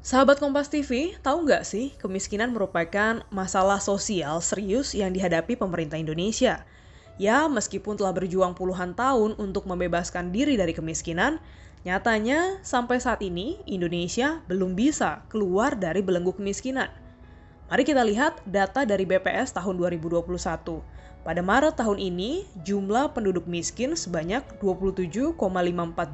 Sahabat Kompas TV, tahu nggak sih kemiskinan merupakan masalah sosial serius yang dihadapi pemerintah Indonesia. Ya, meskipun telah berjuang puluhan tahun untuk membebaskan diri dari kemiskinan, nyatanya sampai saat ini Indonesia belum bisa keluar dari belenggu kemiskinan. Mari kita lihat data dari BPS tahun 2021. Pada Maret tahun ini, jumlah penduduk miskin sebanyak 27,54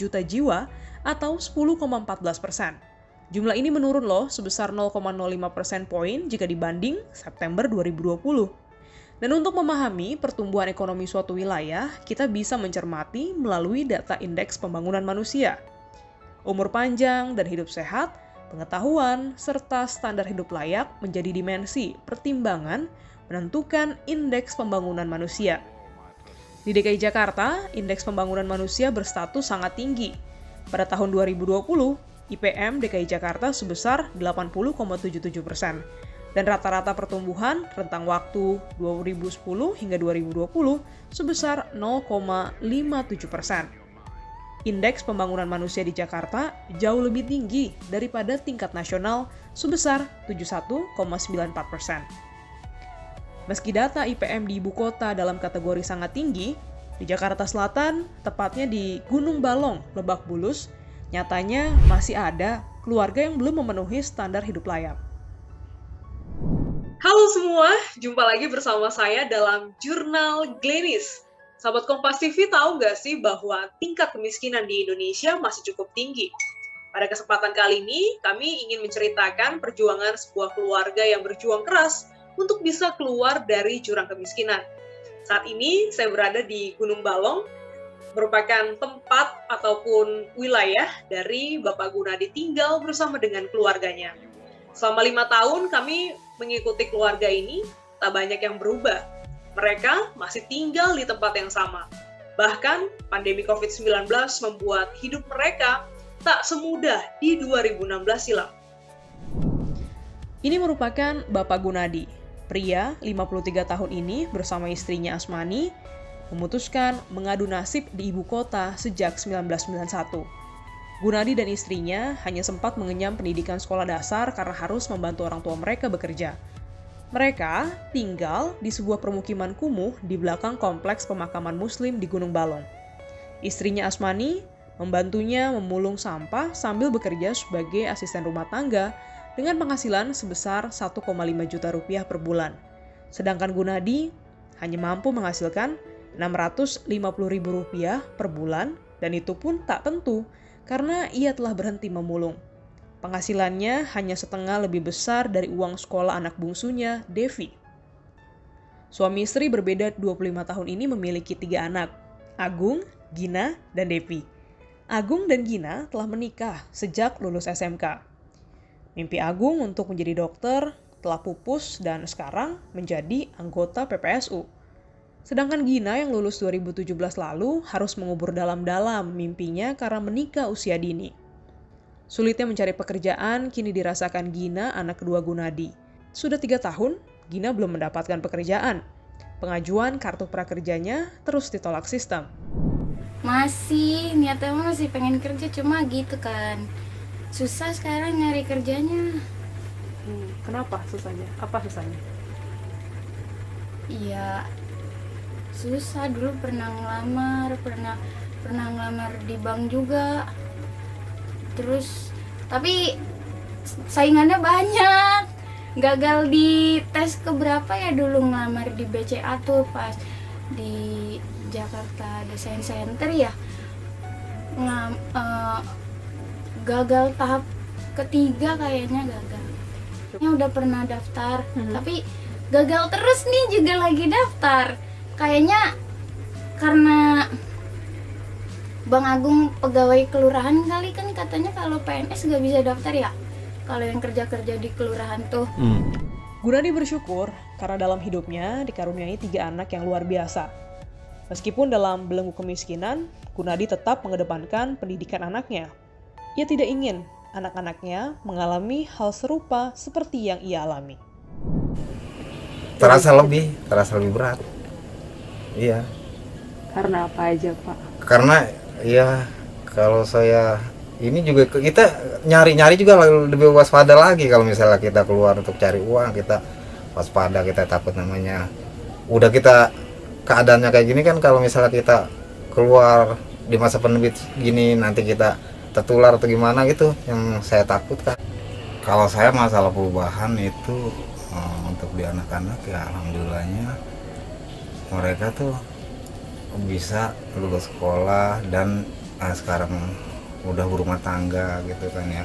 juta jiwa atau 10,14%. Jumlah ini menurun loh sebesar 0,05% poin jika dibanding September 2020. Dan untuk memahami pertumbuhan ekonomi suatu wilayah, kita bisa mencermati melalui data indeks pembangunan manusia. Umur panjang dan hidup sehat, pengetahuan, serta standar hidup layak menjadi dimensi pertimbangan menentukan indeks pembangunan manusia. Di DKI Jakarta, indeks pembangunan manusia berstatus sangat tinggi. Pada tahun 2020, IPM DKI Jakarta sebesar 80,77%. Dan rata-rata pertumbuhan rentang waktu 2010 hingga 2020 sebesar 0,57%. Indeks pembangunan manusia di Jakarta jauh lebih tinggi daripada tingkat nasional sebesar 71,94%. Meski data IPM di ibu kota dalam kategori sangat tinggi, di Jakarta Selatan, tepatnya di Gunung Balong, Lebak Bulus, nyatanya masih ada keluarga yang belum memenuhi standar hidup layak. Halo semua, jumpa lagi bersama saya dalam Jurnal Glenis. Sahabat Kompas TV tahu nggak sih bahwa tingkat kemiskinan di Indonesia masih cukup tinggi? Pada kesempatan kali ini, kami ingin menceritakan perjuangan sebuah keluarga yang berjuang keras untuk bisa keluar dari jurang kemiskinan. Saat ini saya berada di Gunung Balong, merupakan tempat ataupun wilayah dari Bapak Gunadi tinggal bersama dengan keluarganya. Selama 5 tahun kami mengikuti keluarga ini, tak banyak yang berubah. Mereka masih tinggal di tempat yang sama. Bahkan pandemi COVID-19 membuat hidup mereka tak semudah di 2016 silam. Ini merupakan Bapak Gunadi. Pria 53 tahun ini bersama istrinya Asmani memutuskan mengadu nasib di ibu kota sejak 1991. Gunadi dan istrinya hanya sempat mengenyam pendidikan sekolah dasar karena harus membantu orang tua mereka bekerja. Mereka tinggal di sebuah permukiman kumuh di belakang kompleks pemakaman Muslim di Gunung Balong. Istrinya Asmani membantunya memulung sampah sambil bekerja sebagai asisten rumah tangga dengan penghasilan sebesar 1,5 juta rupiah per bulan. Sedangkan Gunadi hanya mampu menghasilkan Rp650.000 per bulan, dan itu pun tak tentu karena ia telah berhenti memulung. Penghasilannya hanya setengah lebih besar dari uang sekolah anak bungsunya, Devi. Suami istri berbeda 25 tahun ini memiliki 3 anak, Agung, Gina, dan Devi. Agung dan Gina telah menikah sejak lulus SMK. Mimpi Agung untuk menjadi dokter telah pupus dan sekarang menjadi anggota PPSU. Sedangkan Gina yang lulus 2017 lalu harus mengubur dalam-dalam mimpinya karena menikah usia dini. Sulitnya mencari pekerjaan kini dirasakan Gina, anak kedua Gunadi. Sudah 3 tahun, Gina belum mendapatkan pekerjaan. Pengajuan kartu prakerjanya terus ditolak sistem. Niatnya masih pengen kerja, cuma gitu kan. Susah sekarang nyari kerjanya. Kenapa susahnya? Apa susahnya? Iya, susah. Dulu pernah ngelamar di bank juga. Terus tapi saingannya banyak. Gagal di tes keberapa ya dulu ngelamar di BCA tuh pas di Jakarta Design Center ya. Gagal tahap ketiga kayaknya gagal. Udah pernah daftar, tapi gagal terus nih juga lagi daftar. Kayaknya karena Bang Agung pegawai kelurahan kali, kan katanya kalau PNS gak bisa daftar ya, kalau yang kerja-kerja di kelurahan tuh. Gunadi bersyukur karena dalam hidupnya dikaruniai 3 anak yang luar biasa. Meskipun dalam belenggu kemiskinan, Gunadi tetap mengedepankan pendidikan anaknya. Ia tidak ingin anak-anaknya mengalami hal serupa seperti yang ia alami. Terasa lebih berat. Iya. Karena apa aja, Pak? Karena ya kalau saya ini juga kita nyari-nyari juga lebih waspada lagi. Kalau misalnya kita keluar untuk cari uang, kita waspada, kita takut namanya udah kita keadaannya kayak gini kan. Kalau misalnya kita keluar di masa pandemi gini, nanti kita tertular atau gimana gitu yang saya takutkan. Kalau saya masalah perubahan itu untuk di anak-anak ya alhamdulillahnya mereka tuh bisa lulus sekolah dan sekarang udah berumah tangga gitu kan ya.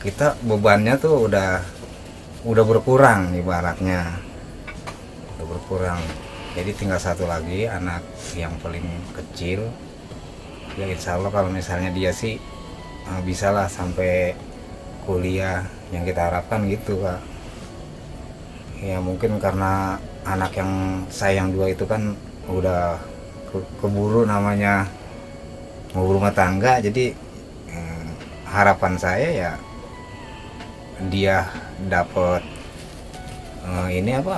Kita bebannya tuh udah berkurang ibaratnya, udah berkurang. Jadi tinggal satu lagi anak yang paling kecil ya, insya Allah kalau misalnya dia sih bisalah sampai kuliah yang kita harapkan gitu Kak. Ya mungkin karena anak yang saya yang dua itu kan udah keburu namanya mau berumah tangga, jadi harapan saya ya dia dapat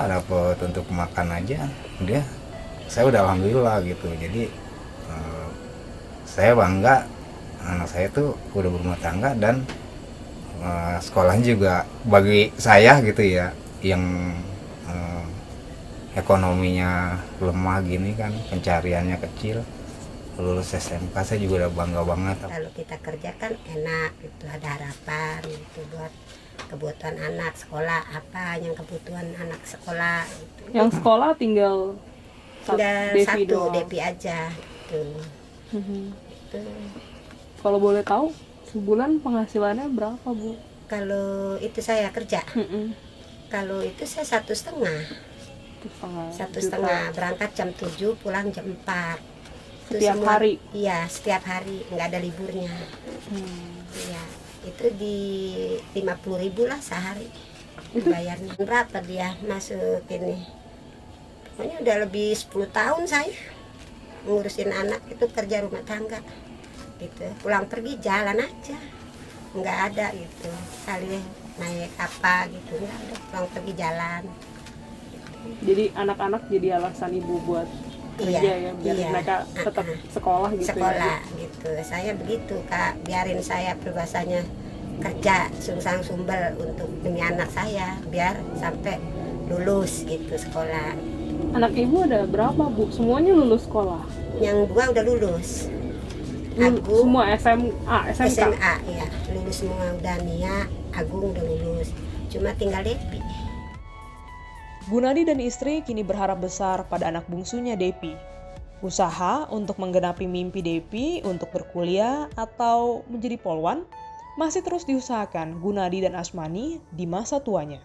dapat untuk makan aja dia, saya udah alhamdulillah gitu. Jadi saya bangga anak saya tuh udah berumah tangga dan sekolahnya juga bagi saya gitu ya yang ekonominya lemah gini kan, pencariannya kecil, lulus SMK saya juga udah bangga banget. Kalau kita kerja kan enak gitu, ada harapan gitu buat kebutuhan anak sekolah, apa yang kebutuhan anak sekolah gitu. Yang sekolah tinggal satu doang. Depi aja gitu. Gitu. Kalau boleh tahu sebulan penghasilannya berapa Bu? Kalau itu saya kerja, kalau itu saya 1,5 berangkat jam 7 pulang jam 4. Setiap hari? Iya, setiap hari, nggak ada liburnya. Iya, itu di 50.000 lah sehari bayarnya. Berapa dia masuk ini? Pokoknya udah lebih 10 tahun saya ngurusin anak itu, kerja rumah tangga gitu. Pulang pergi jalan aja, nggak ada gitu. Kali naik apa gitu, nggak ada, pulang pergi jalan. Jadi anak-anak jadi alasan ibu buat kerja ya, biar mereka tetap sekolah gitu. Sekolah gitu. Saya begitu Kak, biarin saya peribahasanya kerja sungsang sumbel untuk demi anak saya biar sampai lulus gitu sekolah. Anak ibu ada berapa Bu? Semuanya lulus sekolah? Yang dua udah lulus. Agung semua SMK. SMA ya, lulus semua udah. Nia, Agung udah lulus. Cuma tinggal Depi. Gunadi dan istri kini berharap besar pada anak bungsunya Depi. Usaha untuk menggenapi mimpi Depi untuk berkuliah atau menjadi polwan masih terus diusahakan Gunadi dan Asmani di masa tuanya.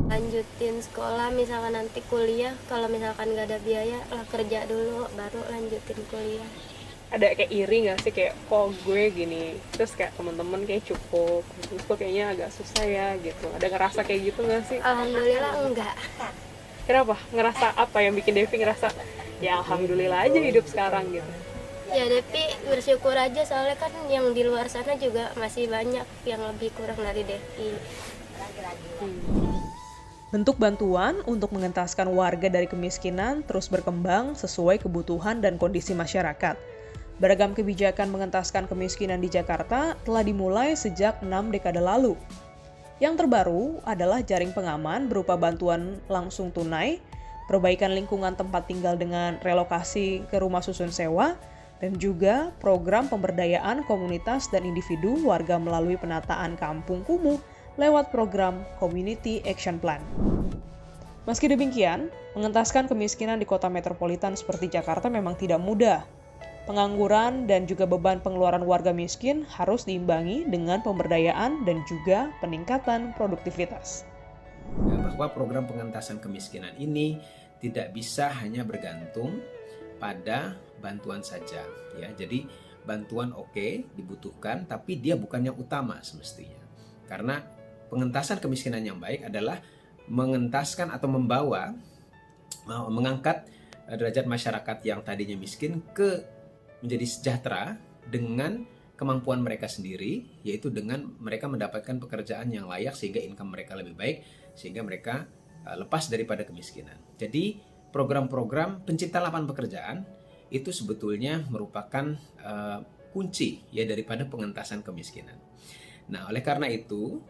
Lanjutin sekolah, misalkan nanti kuliah, kalau misalkan nggak ada biaya lah kerja dulu baru lanjutin kuliah. Ada kayak iri nggak sih, kayak kok gue gini, terus kayak teman-teman kayak cukup, terus kok kayaknya agak susah ya gitu, ada ngerasa kayak gitu nggak sih? Alhamdulillah enggak. Kenapa? Ngerasa apa yang bikin Devi ngerasa ya alhamdulillah aja hidup sekarang gitu? Ya Devi bersyukur aja, soalnya kan yang di luar sana juga masih banyak yang lebih kurang dari Devi. Bentuk bantuan untuk mengentaskan warga dari kemiskinan terus berkembang sesuai kebutuhan dan kondisi masyarakat. Beragam kebijakan mengentaskan kemiskinan di Jakarta telah dimulai sejak 6 dekade lalu. Yang terbaru adalah jaring pengaman berupa bantuan langsung tunai, perbaikan lingkungan tempat tinggal dengan relokasi ke rumah susun sewa, dan juga program pemberdayaan komunitas dan individu warga melalui penataan kampung kumuh lewat program Community Action Plan. Meski demikian, mengentaskan kemiskinan di kota metropolitan seperti Jakarta memang tidak mudah. Pengangguran dan juga beban pengeluaran warga miskin harus diimbangi dengan pemberdayaan dan juga peningkatan produktivitas. Bahwa program pengentasan kemiskinan ini tidak bisa hanya bergantung pada bantuan saja, ya. Jadi bantuan oke, dibutuhkan, tapi dia bukan yang utama semestinya. Karena pengentasan kemiskinan yang baik adalah mengentaskan atau mengangkat derajat masyarakat yang tadinya miskin menjadi sejahtera dengan kemampuan mereka sendiri, yaitu dengan mereka mendapatkan pekerjaan yang layak sehingga income mereka lebih baik, sehingga mereka lepas daripada kemiskinan. Jadi program-program pencipta lapangan pekerjaan itu sebetulnya merupakan kunci ya daripada pengentasan kemiskinan. Nah, oleh karena itu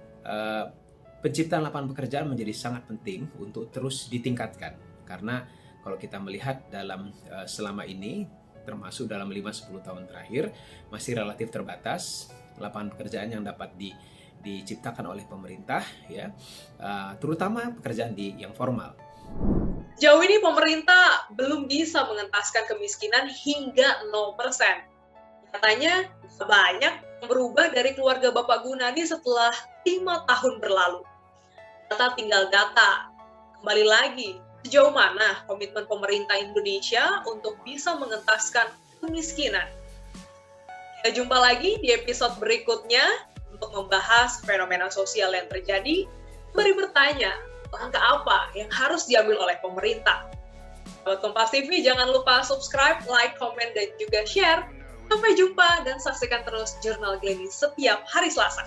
penciptaan lapangan pekerjaan menjadi sangat penting untuk terus ditingkatkan, karena kalau kita melihat dalam selama ini, termasuk dalam 5-10 tahun terakhir, masih relatif terbatas lapangan pekerjaan yang dapat diciptakan oleh pemerintah, ya, terutama pekerjaan yang formal. Jauh ini pemerintah belum bisa mengentaskan kemiskinan hingga 0%. Katanya banyak yang berubah dari keluarga Bapak Gunadi setelah 5 tahun berlalu. Data tinggal data. Kembali lagi, sejauh mana komitmen pemerintah Indonesia untuk bisa mengentaskan kemiskinan. Kita jumpa lagi di episode berikutnya untuk membahas fenomena sosial yang terjadi, sembari bertanya, langkah apa yang harus diambil oleh pemerintah. Sahabat Kompas TV, jangan lupa subscribe, like, komen, dan juga share. Sampai jumpa dan saksikan terus Jurnal Glennie setiap hari Selasa.